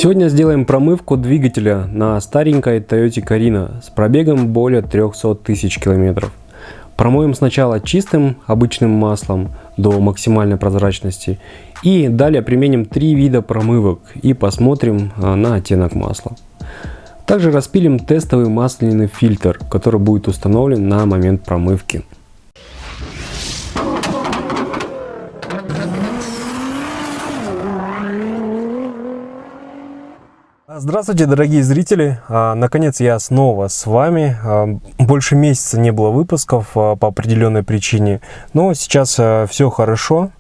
Сегодня сделаем промывку двигателя на старенькой Toyota Carina с пробегом более 300 тысяч километров. Промоем сначала чистым обычным маслом до максимальной прозрачности и далее применим 3 вида промывок и посмотрим на оттенок масла. Также распилим тестовый масляный фильтр, который будет установлен на момент промывки. Здравствуйте, дорогие зрители! Наконец я снова с вами. Больше месяца не было выпусков по определенной причине, но сейчас все хорошо.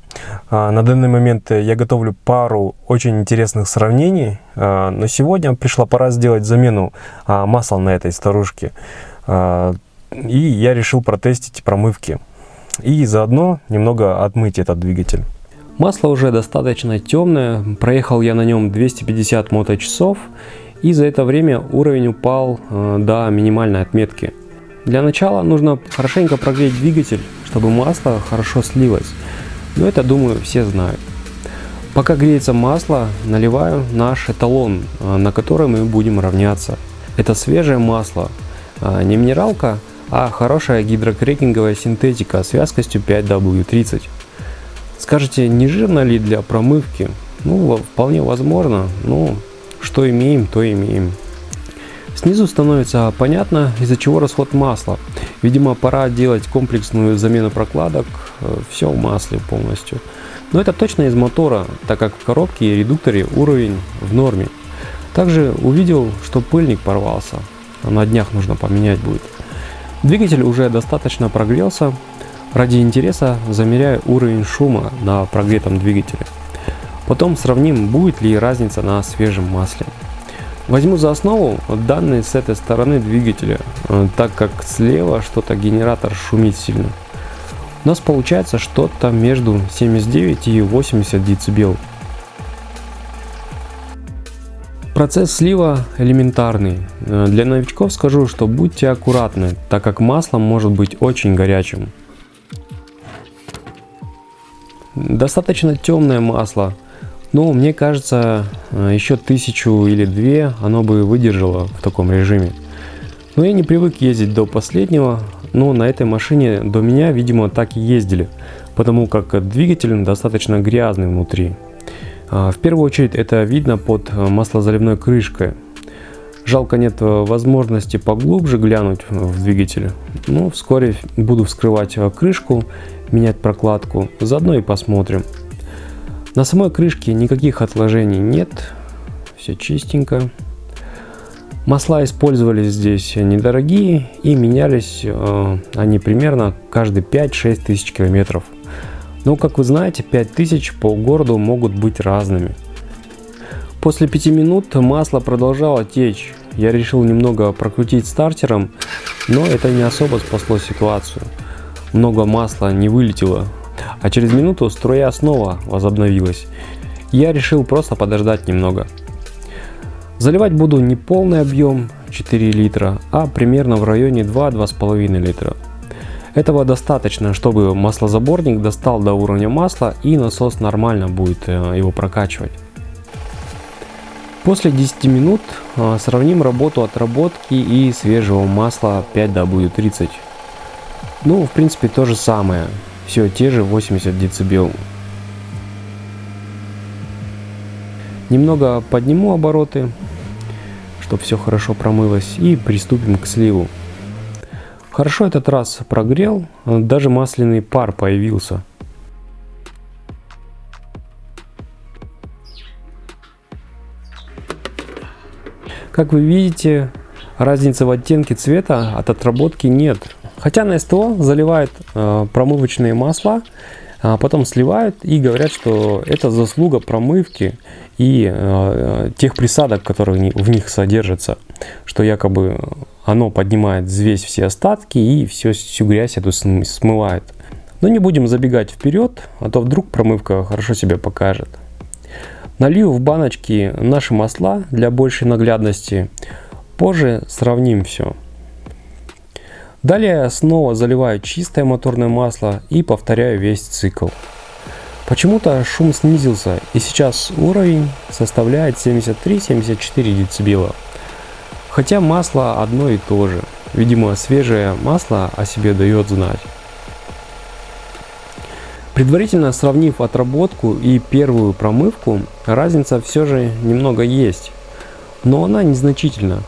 На данный момент я готовлю пару очень интересных сравнений, но сегодня пришла пора сделать замену масла на этой старушке. И я решил протестить промывки и заодно немного отмыть этот двигатель. Масло уже достаточно темное, проехал я на нем 250 моточасов, и за это время уровень упал до минимальной отметки. Для начала нужно хорошенько прогреть двигатель, чтобы масло хорошо слилось, но это, думаю, все знают. Пока греется масло, наливаю наш эталон, на который мы будем равняться. Это свежее масло, не минералка, а хорошая гидрокрекинговая синтетика с вязкостью 5W30. Скажете, не жирно ли для промывки? Ну, вполне возможно, но что имеем, то имеем. Снизу становится понятно, из-за чего расход масла. Видимо, пора делать комплексную замену прокладок, все в масле полностью. Но это точно из мотора, так как в коробке и редукторе уровень в норме. Также увидел, что пыльник порвался, на днях нужно поменять будет. Двигатель уже достаточно прогрелся. Ради интереса замеряю уровень шума на прогретом двигателе. Потом сравним, будет ли разница на свежем масле. Возьму за основу данные с этой стороны двигателя, так как слева что-то генератор шумит сильно. У нас получается что-то между 79 и 80 дБ. Процесс слива элементарный. Для новичков скажу, что будьте аккуратны, так как масло может быть очень горячим. Достаточно темное масло, но мне кажется, еще 1000 или 2 оно бы выдержало в таком режиме. Но я не привык ездить до последнего, но на этой машине до меня, видимо, так и ездили, потому как двигатель достаточно грязный внутри. В первую очередь это видно под маслозаливной крышкой. Жалко, нет возможности поглубже глянуть в двигатель, но вскоре буду вскрывать крышку, менять прокладку, заодно и посмотрим. На самой крышке никаких отложений нет, все чистенько. Масла использовались здесь недорогие и менялись они примерно каждые 5-6 тысяч километров. Но, как вы знаете, 5000 по городу могут быть разными. После 5 минут масло продолжало течь. Я решил немного прокрутить стартером, но это не особо спасло ситуацию. Много масла не вылетело, а через минуту струя снова возобновилась. Я решил просто подождать немного. Заливать буду не полный объем 4 литра, а примерно в районе 2-2,5 литра. Этого достаточно, чтобы маслозаборник достал до уровня масла и насос нормально будет его прокачивать. После 10 минут сравним работу отработки и свежего масла 5W30. Ну, в принципе, то же самое. Все те же 80 дБ. Немного подниму обороты, чтобы все хорошо промылось, и приступим к сливу. Хорошо этот раз прогрел, даже масляный пар появился. Как вы видите, разницы в оттенке цвета от отработки нет. Хотя на СТО заливают промывочные масла, а потом сливают и говорят, что это заслуга промывки и тех присадок, которые в них содержатся, что якобы оно поднимает взвесь все остатки и всю грязь эту смывает. Но не будем забегать вперед, а то вдруг промывка хорошо себя покажет. Налью в баночки наши масла для большей наглядности, позже сравним все. Далее снова заливаю чистое моторное масло и повторяю весь цикл. Почему-то шум снизился, и сейчас уровень составляет 73-74 дБ. Хотя масло одно и то же. Видимо, свежее масло о себе дает знать. Предварительно сравнив отработку и первую промывку, разница все же немного есть, но она незначительна.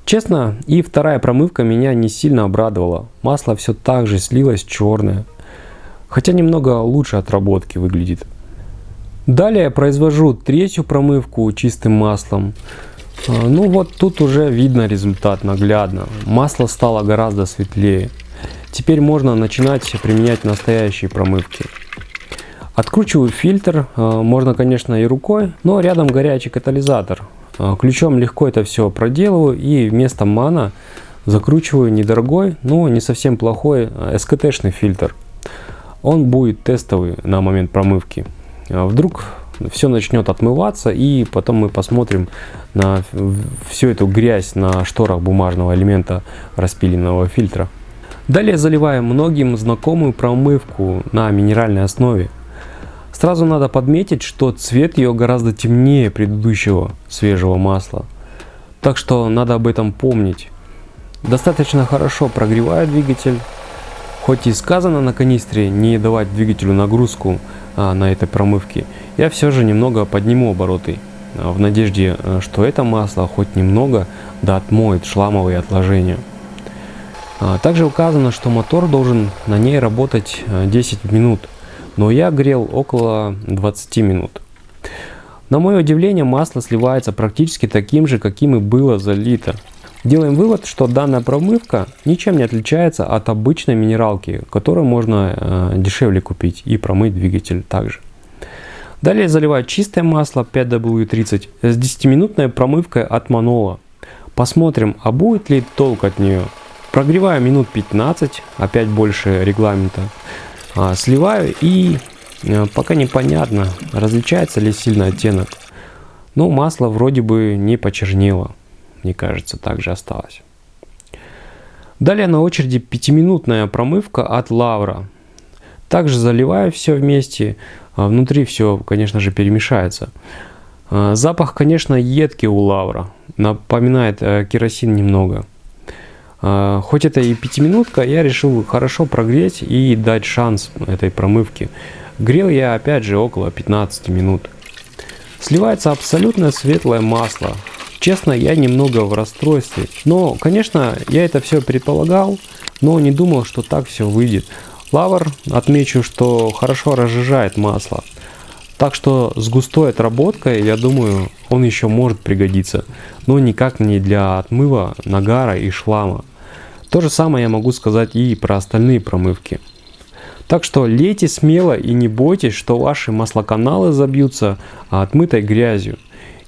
Честно, и вторая промывка меня не сильно обрадовала. Масло все так же слилось черное, хотя немного лучше отработки выглядит. Далее я произвожу третью промывку чистым маслом. Ну вот тут уже видно результат наглядно. Масло стало гораздо светлее. Теперь можно начинать применять настоящие промывки. Откручиваю фильтр, можно, конечно, и рукой, но рядом горячий катализатор. Ключом легко это все проделываю и вместо мана закручиваю недорогой, но не совсем плохой СКТ-шный фильтр. Он будет тестовый на момент промывки. Вдруг все начнет отмываться, и потом мы посмотрим на всю эту грязь на шторах бумажного элемента распиленного фильтра. Далее заливаем многим знакомую промывку на минеральной основе. Сразу надо подметить, что цвет ее гораздо темнее предыдущего свежего масла. Так что надо об этом помнить. Достаточно хорошо прогреваю двигатель. Хоть и сказано на канистре не давать двигателю нагрузку на этой промывке, я все же немного подниму обороты, в надежде, что это масло хоть немного да отмоет шламовые отложения. Также указано, что мотор должен на ней работать 10 минут, но я грел около 20 минут. На мое удивление, масло сливается практически таким же, каким и было залито. Делаем вывод, что данная промывка ничем не отличается от обычной минералки, которую можно дешевле купить и промыть двигатель также. Далее заливаю чистое масло 5W30 с 10-минутной промывкой от Manola. Посмотрим, а будет ли толк от нее. Прогреваю минут 15, опять больше регламента. Сливаю, и пока непонятно, различается ли сильно оттенок. Но масло вроде бы не почернело. Мне кажется, также осталось. Далее на очереди 5-минутная промывка от Lavra. Также заливаю все вместе. Внутри все, конечно же, перемешается. Запах, конечно, едкий у Lavra. Напоминает керосин немного. Хоть это и 5-минутка, я решил хорошо прогреть и дать шанс этой промывке. Грел я опять же около 15 минут. Сливается абсолютно светлое масло. Честно, я немного в расстройстве. Но, конечно, я это все предполагал, но не думал, что так все выйдет. Lavra, отмечу, что хорошо разжижает масло. Так что с густой отработкой, я думаю, он еще может пригодиться. Но никак не для отмыва нагара и шлама. То же самое я могу сказать и про остальные промывки. Так что лейте смело и не бойтесь, что ваши маслоканалы забьются отмытой грязью.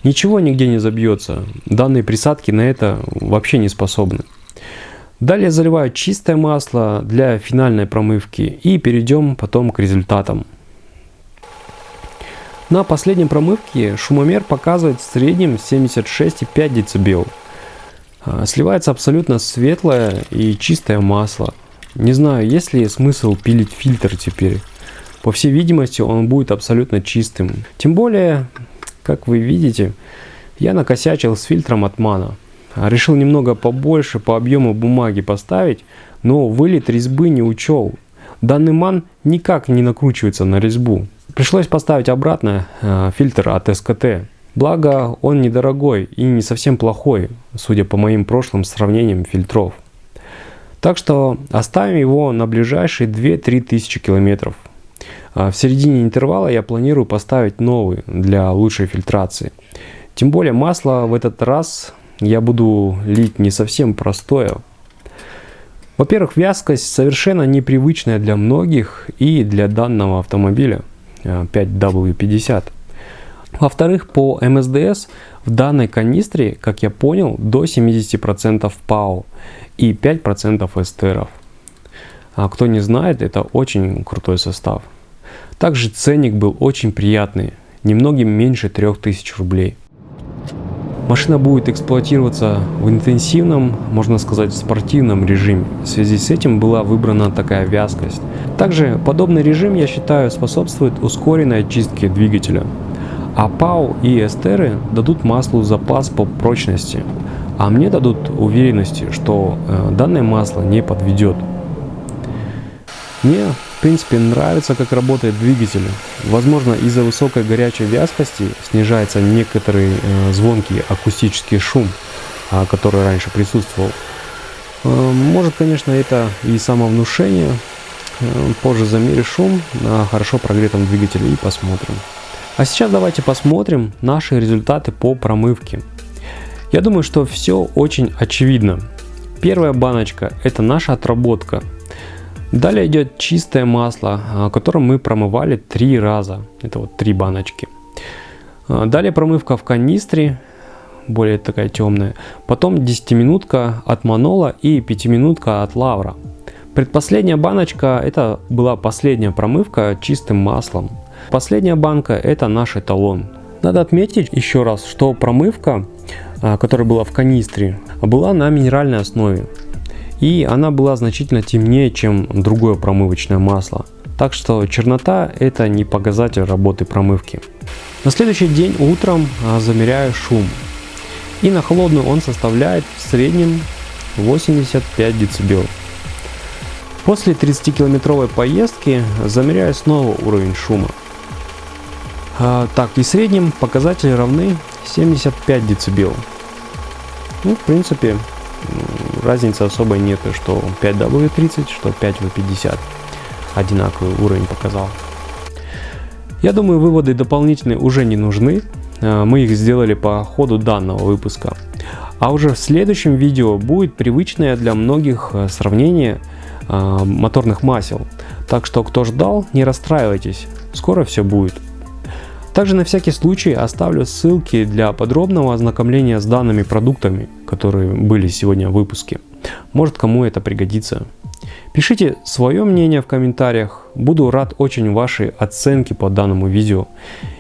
Ничего нигде не забьется. Данные присадки на это вообще не способны. Далее заливаю чистое масло для финальной промывки и перейдем потом к результатам. На последней промывке шумомер показывает в среднем 76,5 дБ. Сливается абсолютно светлое и чистое масло. Не знаю, есть ли смысл пилить фильтр теперь. По всей видимости, он будет абсолютно чистым. Тем более, как вы видите, я накосячил с фильтром от Mano. Решил немного побольше по объему бумаги поставить, но вылет резьбы не учел. Данный ман никак не накручивается на резьбу. Пришлось поставить обратно фильтр от СКТ. Благо он недорогой и не совсем плохой, судя по моим прошлым сравнениям фильтров. Так что оставим его на ближайшие 2-3 тысячи километров. В середине интервала я планирую поставить новый для лучшей фильтрации. Тем более масло в этот раз я буду лить не совсем простое. Во-первых, вязкость совершенно непривычная для многих и для данного автомобиля 5W50. Во-вторых, по МСДС в данной канистре, как я понял, до 70% ПАО и 5% эстеров. А кто не знает, это очень крутой состав. Также ценник был очень приятный, немногим меньше 3000 рублей. Машина будет эксплуатироваться в интенсивном, можно сказать, спортивном режиме. В связи с этим была выбрана такая вязкость. Также подобный режим, я считаю, способствует ускоренной очистке двигателя. А ПАУ и эстеры дадут маслу запас по прочности, а мне дадут уверенности, что данное масло не подведет. Мне, в принципе, нравится, как работает двигатель. Возможно, из-за высокой горячей вязкости снижается некоторый звонкий акустический шум, который раньше присутствовал. Может, конечно, это и самовнушение. Позже замерю шум на хорошо прогретом двигателе и посмотрим. А сейчас давайте посмотрим наши результаты по промывке. Я думаю, что все очень очевидно. Первая баночка – это наша отработка. Далее идет чистое масло, которым мы промывали 3 раза. Это вот 3 баночки. Далее промывка в канистре, более такая темная. Потом 10-минутка от Манола и 5-минутка от Лавра. Предпоследняя баночка – это была последняя промывка чистым маслом. Последняя банка – это наш эталон. Надо отметить еще раз, что промывка, которая была в канистре, была на минеральной основе. И она была значительно темнее, чем другое промывочное масло. Так что чернота – это не показатель работы промывки. На следующий день утром замеряю шум. И на холодную он составляет в среднем 85 дБ. После 30-километровой поездки замеряю снова уровень шума. Так, и в среднем показатели равны 75 дБ. Ну, в принципе, разницы особой нет, что 5W30, что 5W50. Одинаковый уровень показал. Я думаю, выводы дополнительные уже не нужны. Мы их сделали по ходу данного выпуска. А уже в следующем видео будет привычное для многих сравнение моторных масел. Так что, кто ждал, не расстраивайтесь. Скоро все будет. Также на всякий случай оставлю ссылки для подробного ознакомления с данными продуктами, которые были сегодня в выпуске. Может, кому это пригодится. Пишите свое мнение в комментариях. Буду рад очень вашей оценке по данному видео.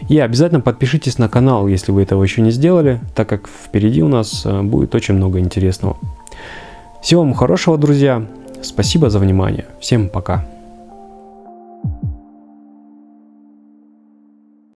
И обязательно подпишитесь на канал, если вы этого еще не сделали, так как впереди у нас будет очень много интересного. Всего вам хорошего, друзья. Спасибо за внимание. Всем пока.